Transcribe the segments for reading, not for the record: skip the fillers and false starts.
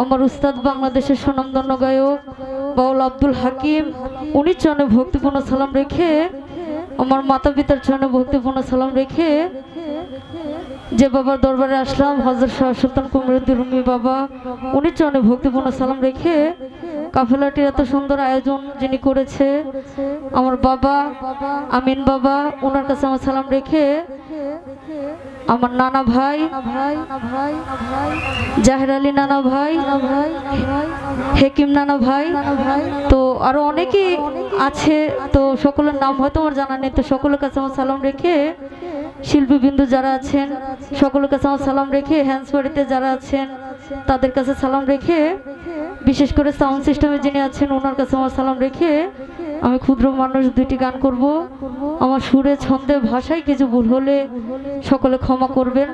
আমার উস্তাদ বাংলাদেশের স্বনামধন্য গায়ক বাউল আব্দুল হাকিম, উনি চরণে ভক্তিপূর্ণ সালাম রেখে, আমার মাতা পিতার চরণে ভক্তিপূর্ণ সালাম রেখে যে বাবার দরবারে আসলাম, হযরত শাহ সুলতান কুমিরুদ্দিন রুমি বাবা, উনি চরণে ভক্তিপূর্ণ সালাম রেখে কাফেলাটির এত সুন্দর আয়োজন যিনি করেছে আমার বাবা আমিন বাবা, ওনার কাছে আমার সালাম রেখে আমার নানা ভাই জাহের আলী নানা ভাই, হেকিম নানা ভাই, তো আরো অনেকেই আছে, তো সকলের নাম হয়তো আমার জানা নেই, তো সকলের কাছে আমার সালাম রেখে শিল্পীবৃন্দ যারা আছেন সকলের কাছে আমার সালাম রেখে, হ্যান্ডস বাড়িতে যারা আছেন তাদের কাছে সালাম রেখে, বিশেষ করে সাউন্ড সিস্টেমে যিনি আছেন ওনার কাছে আমার সালাম রেখে আমি ক্ষুদ্র মানুষ দুইটি গান করব। আমার সুরে ছন্দে ভাষায় কিছু ভুল হলে সকলে ক্ষমা করবেন।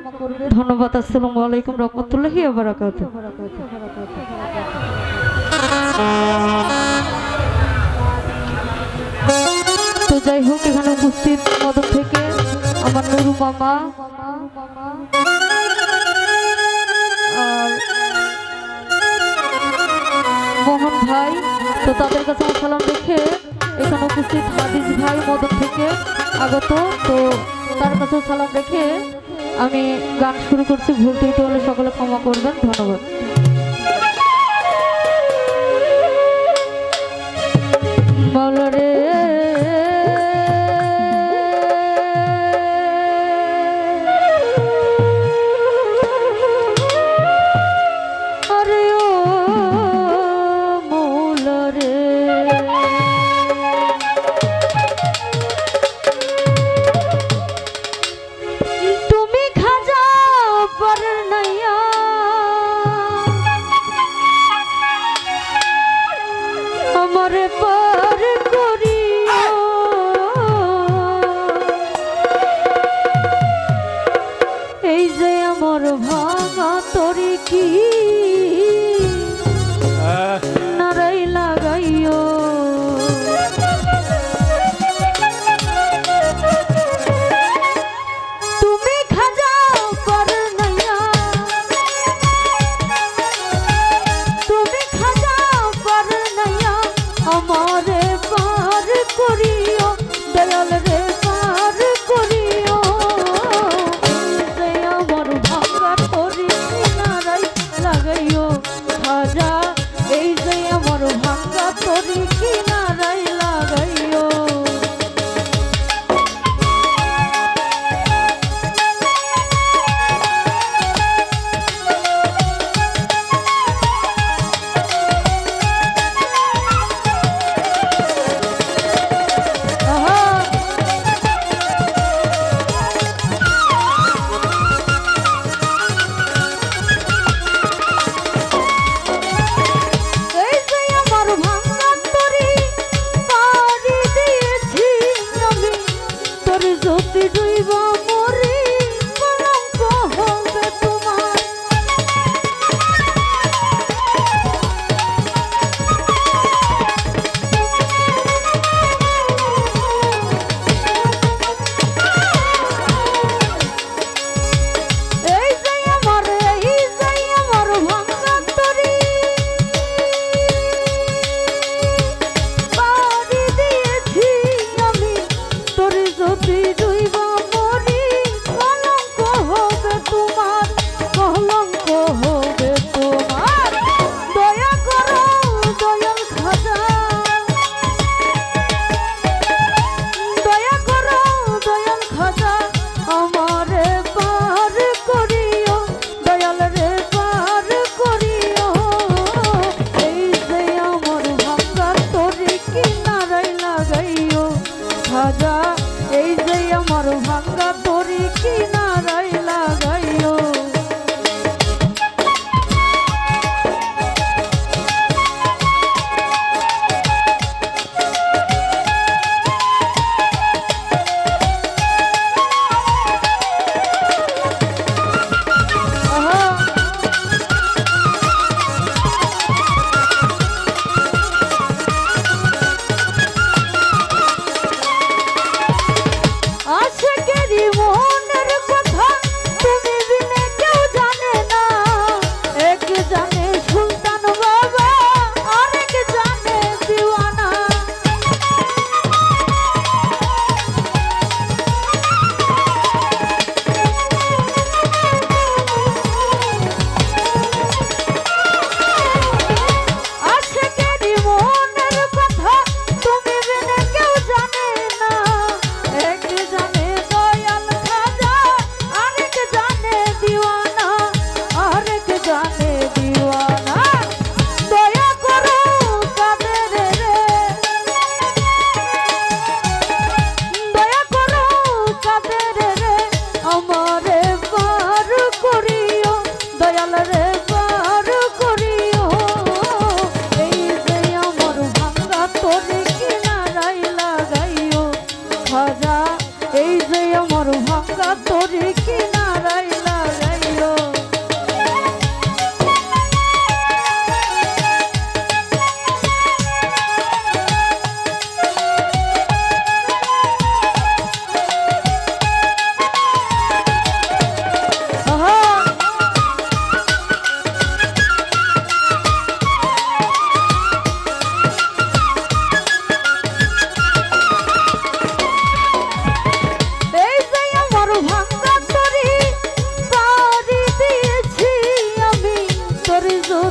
ধন্যবাদ। আসসালামু আলাইকুম রহমতুল্লাহি ওয়া বারাকাতুহু। তো যাই হোক, এখানে উপস্থিত মদন থেকে আমার নুরু মামা আর মোহন ভাই, তো তাদের কাছে আমার সালাম রেখে এখানে উপস্থিত হাদিস ভাই মদন থেকে আগত, তো তার কাছে সালাম রেখে আমি গান শুরু করছি। ভুল ত্রুটি হলে সকলে ক্ষমা করবেন। ধন্যবাদ। মাওলা রে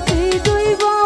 বিজয় বা